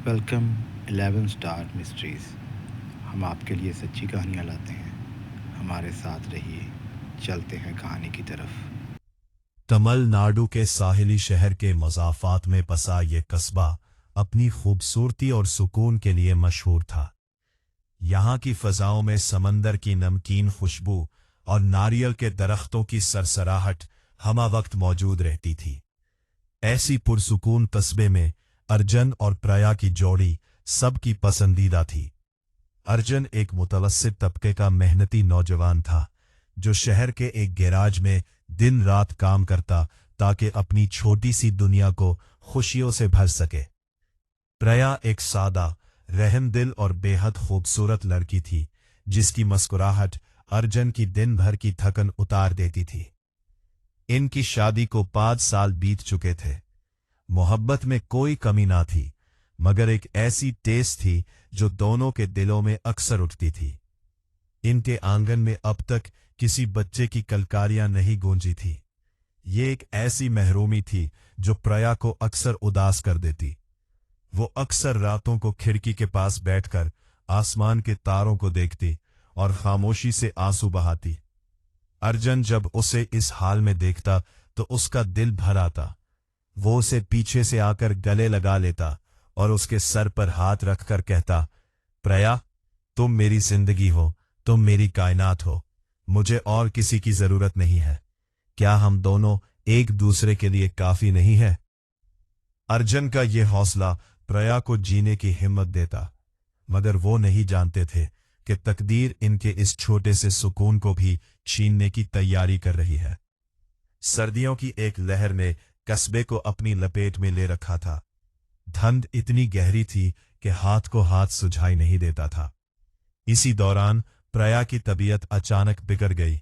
Welcome 11 star mysteries. हम आपके लिए सच्ची कहानियाँ लाते हैं। हमारे साथ रहिए, चलते हैं कहानी की तरफ। तमिलनाडु के साहिली शहर के मज़ाफ़ात में बसा ये कस्बा अपनी खूबसूरती और सुकून के लिए मशहूर था। यहाँ की फ़ज़ाओं में समंदर की नमकीन खुशबू और नारियल के दरख्तों की सरसराहट हमा वक्त मौजूद रहती थी। ऐसी पुरसुकून कस्बे में अर्जन और प्रया की जोड़ी सबकी पसंदीदा थी। अर्जन एक मुतवस्सित तबके का मेहनती नौजवान था, जो शहर के एक गैराज में दिन रात काम करता ताकि अपनी छोटी सी दुनिया को खुशियों से भर सके। प्रया एक सादा, रहमदिल और बेहद खूबसूरत लड़की थी, जिसकी मुस्कुराहट अर्जन की दिन भर की थकन उतार देती थी। इनकी शादी को 5 साल बीत चुके थे। मोहब्बत में कोई कमी ना थी, मगर एक ऐसी टेस्ट थी जो दोनों के दिलों में अक्सर उठती थी। इनके आंगन में अब तक किसी बच्चे की कलकारियां नहीं गूंजी थी। ये एक ऐसी महरूमी थी जो प्रया को अक्सर उदास कर देती। वो अक्सर रातों को खिड़की के पास बैठकर आसमान के तारों को देखती और खामोशी से आंसू बहाती। अर्जन जब उसे इस हाल में देखता तो उसका दिल भर आता। वो उसे पीछे से आकर गले लगा लेता और उसके सर पर हाथ रखकर कहता, प्रया, तुम मेरी जिंदगी हो, तुम मेरी कायनात हो, मुझे और किसी की जरूरत नहीं है। क्या हम दोनों एक दूसरे के लिए काफी नहीं है? अर्जन का यह हौसला प्रया को जीने की हिम्मत देता, मगर वो नहीं जानते थे कि तकदीर इनके इस छोटे से सुकून को भी छीनने की तैयारी कर रही है। सर्दियों की एक लहर ने कस्बे को अपनी लपेट में ले रखा था। धुंध इतनी गहरी थी कि हाथ को हाथ सुझाई नहीं देता था। इसी दौरान प्रया की तबीयत अचानक बिगड़ गई।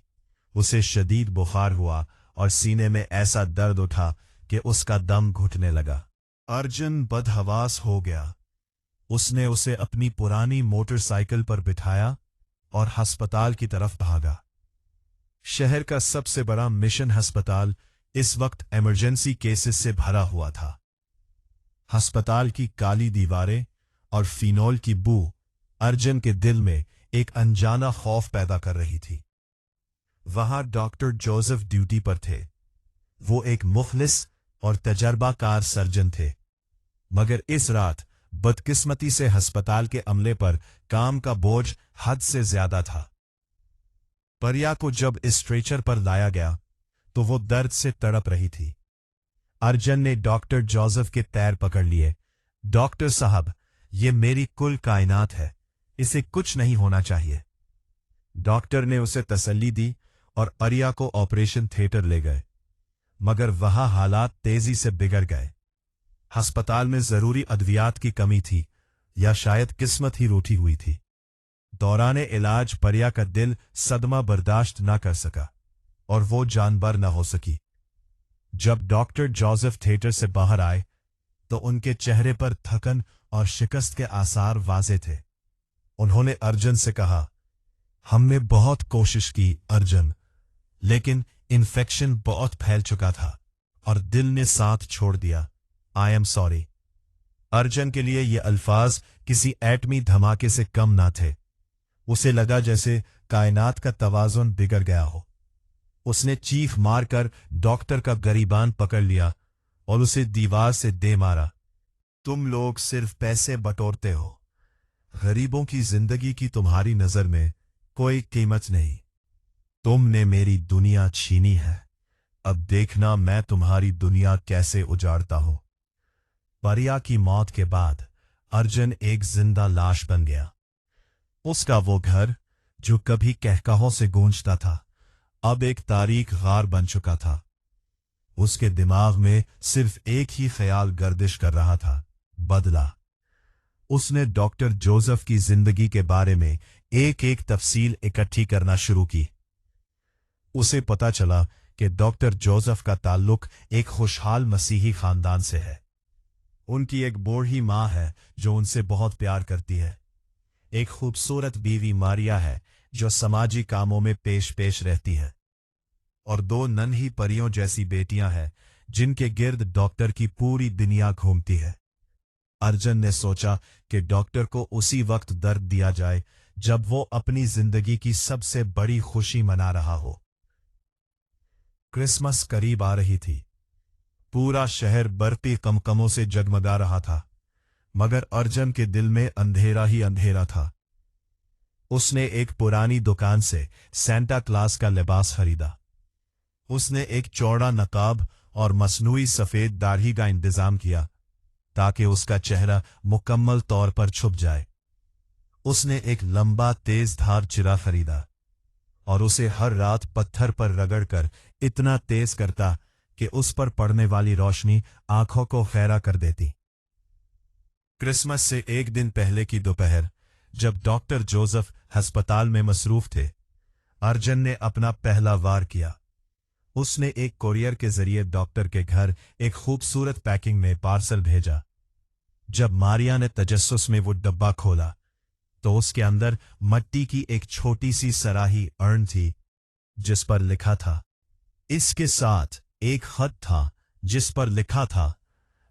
उसे शदीद बुखार हुआ और सीने में ऐसा दर्द उठा कि उसका दम घुटने लगा। अर्जुन बदहवास हो गया। उसने उसे अपनी पुरानी मोटरसाइकिल पर बिठाया और अस्पताल की तरफ भागा। शहर का सबसे बड़ा मिशन अस्पताल इस वक्त इमरजेंसी केसेस से भरा हुआ था। अस्पताल की काली दीवारें और फिनोल की बू अर्जन के दिल में एक अनजाना खौफ पैदा कर रही थी। वहां डॉक्टर जोसेफ ड्यूटी पर थे। वो एक मुखलिस और तजर्बाकार सर्जन थे, मगर इस रात बदकिस्मती से अस्पताल के अमले पर काम का बोझ हद से ज्यादा था। परिया को जब इस स्ट्रेचर पर लाया गया तो वो दर्द से तड़प रही थी। अर्जन ने डॉक्टर जोसेफ के पैर पकड़ लिए। डॉक्टर साहब, ये मेरी कुल कायनात है, इसे कुछ नहीं होना चाहिए। डॉक्टर ने उसे तसल्ली दी और परिया को ऑपरेशन थिएटर ले गए, मगर वहां हालात तेजी से बिगड़ गए। अस्पताल में जरूरी अद्वियात की कमी थी, या शायद किस्मत ही रूठी हुई थी। दौराने इलाज परिया का दिल सदमा बर्दाश्त न कर सका और वो जानबर न हो सकी। जब डॉक्टर जोसेफ थिएटर से बाहर आए तो उनके चेहरे पर थकन और शिकस्त के आसार वाजे थे। उन्होंने अर्जन से कहा, हमने बहुत कोशिश की अर्जन, लेकिन इन्फेक्शन बहुत फैल चुका था और दिल ने साथ छोड़ दिया। I am sorry. अर्जन के लिए ये अल्फाज किसी एटमी धमाके से कम ना थे। उसे लगा जैसे कायनात का तवाज़ुन बिगड़ गया हो। उसने चीख मारकर डॉक्टर का गरीबान पकड़ लिया और उसे दीवार से दे मारा। तुम लोग सिर्फ पैसे बटोरते हो। गरीबों की जिंदगी की तुम्हारी नजर में कोई कीमत नहीं। तुमने मेरी दुनिया छीनी है, अब देखना मैं तुम्हारी दुनिया कैसे उजाड़ता हूं। परिया की मौत के बाद अर्जन एक जिंदा लाश बन गया। उसका वो घर, जो कभी कहकहों से गूंजता था, अब एक तारीख गार बन चुका था। उसके दिमाग में सिर्फ एक ही ख्याल गर्दिश कर रहा था, बदला। उसने डॉक्टर जोसेफ की जिंदगी के बारे में एक एक तफसील इकट्ठी करना शुरू की। उसे पता चला कि डॉक्टर जोसेफ का ताल्लुक एक खुशहाल मसीही खानदान से है। उनकी एक बूढ़ी माँ है जो उनसे बहुत प्यार करती है। एक खूबसूरत बीवी मारिया है जो समाजी कामों में पेश पेश रहती है, और 2 नन्ही परियों जैसी बेटियां हैं जिनके गिर्द डॉक्टर की पूरी दुनिया घूमती है। अर्जुन ने सोचा कि डॉक्टर को उसी वक्त दर्द दिया जाए जब वो अपनी जिंदगी की सबसे बड़ी खुशी मना रहा हो। क्रिसमस करीब आ रही थी। पूरा शहर बर्फी कमकमों से जगमगा रहा था, मगर अर्जुन के दिल में अंधेरा ही अंधेरा था। उसने एक पुरानी दुकान से सेंटा क्लॉस का लिबास खरीदा। उसने एक चौड़ा नकाब और मसनूई सफेद दाढ़ी का इंतजाम किया ताकि उसका चेहरा मुकम्मल तौर पर छुप जाए। उसने एक लंबा तेज धार चिरा खरीदा और उसे हर रात पत्थर पर रगड़कर इतना तेज करता कि उस पर पड़ने वाली रोशनी आंखों को खैरा कर देती। क्रिसमस से एक दिन पहले की दोपहर, जब डॉक्टर जोसेफ अस्पताल में मसरूफ थे, अर्जुन ने अपना पहला वार किया। उसने एक कोरियर के जरिए डॉक्टर के घर एक खूबसूरत पैकिंग में पार्सल भेजा। जब मारिया ने तजस्सुस में वो डब्बा खोला तो उसके अंदर मिट्टी की एक छोटी सी सराही अर्न थी जिस पर लिखा था। इसके साथ एक खत था जिस पर लिखा था,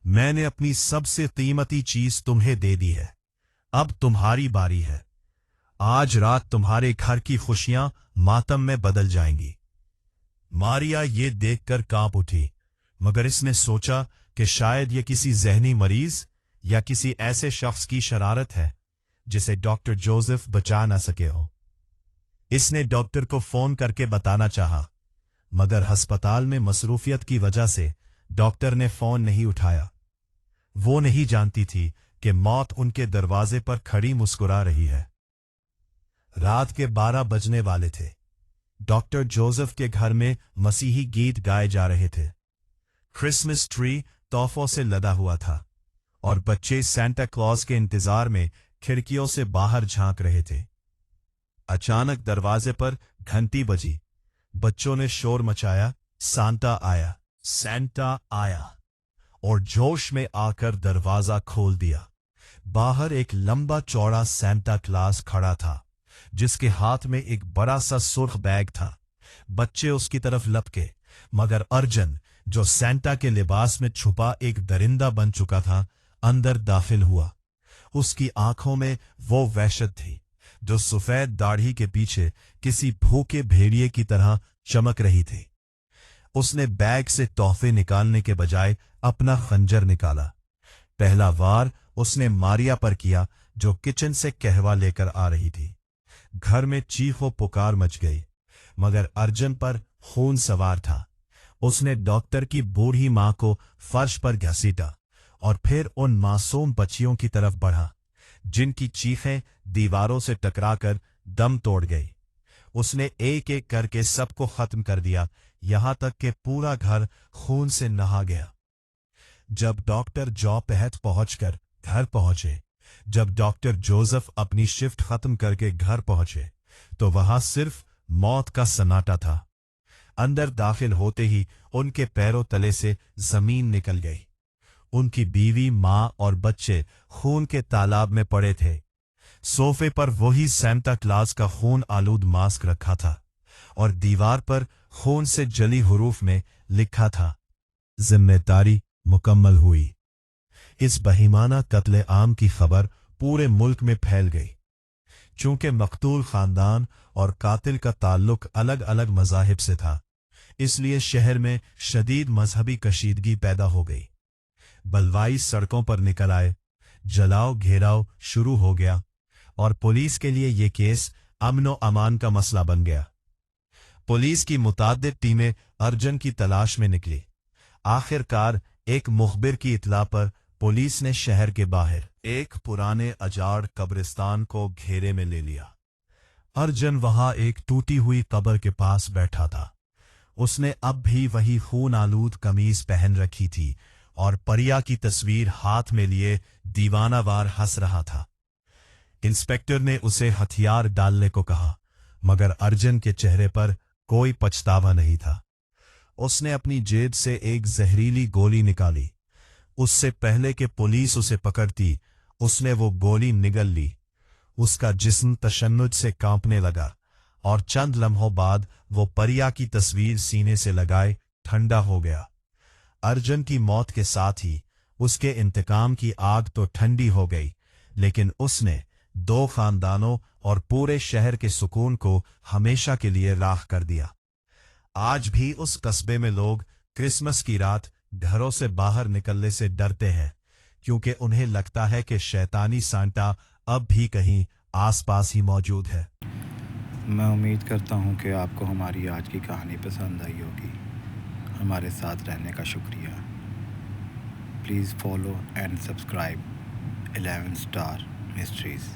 मैंने अपनी सबसे कीमती चीज तुम्हें दे दी है, अब तुम्हारी बारी है। आज रात तुम्हारे घर की खुशियां मातम में बदल जाएंगी। मारिया ये देखकर कांप उठी, मगर इसने सोचा कि शायद ये किसी जहनी मरीज या किसी ऐसे शख्स की शरारत है जिसे डॉक्टर जोसेफ बचा ना सके हो। इसने डॉक्टर को फोन करके बताना चाहा, मगर अस्पताल में मसरूफियत की वजह से डॉक्टर ने फोन नहीं उठाया। वो नहीं जानती थी कि मौत उनके दरवाजे पर खड़ी मुस्कुरा रही है। रात के 12 बजने वाले थे। डॉक्टर जोसेफ के घर में मसीही गीत गाए जा रहे थे। क्रिसमस ट्री तोहफों से लदा हुआ था और बच्चे सेंटा क्लॉज के इंतजार में खिड़कियों से बाहर झांक रहे थे। अचानक दरवाजे पर घंटी बजी। बच्चों ने शोर मचाया, सांता आया, सेंटा आया, और जोश में आकर दरवाजा खोल दिया। बाहर एक लंबा चौड़ा सेंटा क्लॉज खड़ा था जिसके हाथ में एक बड़ा सा सुर्ख बैग था। बच्चे उसकी तरफ लपके, मगर अर्जुन, जो सेंटा के लिबास में छुपा एक दरिंदा बन चुका था, अंदर दाखिल हुआ। उसकी आंखों में वो वहशत थी जो सफेद दाढ़ी के पीछे किसी भूखे भेड़िए की तरह चमक रही थी। उसने बैग से तोहफे निकालने के बजाय अपना खंजर निकाला। पहला वार उसने मारिया पर किया जो किचन से कहवा लेकर आ रही थी। घर में चीखों पुकार मच गई, मगर अर्जुन पर खून सवार था। उसने डॉक्टर की बूढ़ी मां को फर्श पर घसीटा और फिर उन मासूम बच्चियों की तरफ बढ़ा जिनकी चीखें दीवारों से टकराकर दम तोड़ गई। उसने एक एक करके सबको खत्म कर दिया, यहां तक कि पूरा घर खून से नहा गया। जब डॉक्टर जॉ पहत पहुंचकर घर पहुंचे, जब डॉक्टर जोसेफ अपनी शिफ्ट खत्म करके घर पहुंचे, तो वहां सिर्फ मौत का सन्नाटा था। अंदर दाखिल होते ही उनके पैरों तले से जमीन निकल गई। उनकी बीवी, मां और बच्चे खून के तालाब में पड़े थे। सोफे पर वही सेंटा क्लॉज का खून आलूद मास्क रखा था और दीवार पर खून से जली हुरूफ में लिखा था, जिम्मेदारी मुकम्मल हुई। इस बहिमाना कत्ले आम की खबर पूरे मुल्क में फैल गई। चूंकि मकतूल खानदान और कातिल का ताल्लुक अलग अलग मज़ाहिब से था, इसलिए शहर में शदीद मजहबी कशीदगी पैदा हो गई। बलवाई सड़कों पर निकल आए, जलाओ घेराव शुरू हो गया और पुलिस के लिए यह केस अमनो अमान का मसला बन गया। पुलिस की मुताद्दिद टीमें अर्जुन की तलाश में निकली। आखिरकार एक मुखबिर की इत्ला पर पुलिस ने शहर के बाहर एक पुराने अजाड़ कब्रिस्तान को घेरे में ले लिया। अर्जुन वहां एक टूटी हुई कब्र के पास बैठा था। उसने अब भी वही खून आलूद कमीज पहन रखी थी और परिया की तस्वीर हाथ में लिए दीवानावार हंस रहा था। इंस्पेक्टर ने उसे हथियार डालने को कहा, मगर अर्जुन के चेहरे पर कोई पछतावा नहीं था। उसने अपनी जेब से एक जहरीली गोली निकाली। उससे पहले कि पुलिस उसे पकड़ती, उसने वो गोली निगल ली। उसका जिस्म तशन्नुज से कांपने लगा और चंद लम्हों बाद वो परिया की तस्वीर सीने से लगाए ठंडा हो गया। अर्जुन की मौत के साथ ही उसके इंतकाम की आग तो ठंडी हो गई, लेकिन उसने 2 खानदानों और पूरे शहर के सुकून को हमेशा के लिए राख कर दिया। आज भी उस कस्बे में लोग क्रिसमस की रात घरों से बाहर निकलने से डरते हैं, क्योंकि उन्हें लगता है कि शैतानी सांता अब भी कहीं आसपास ही मौजूद है। मैं उम्मीद करता हूँ कि आपको हमारी आज की कहानी पसंद आई होगी। हमारे साथ रहने का शुक्रिया। Please follow and subscribe 11 star mysteries.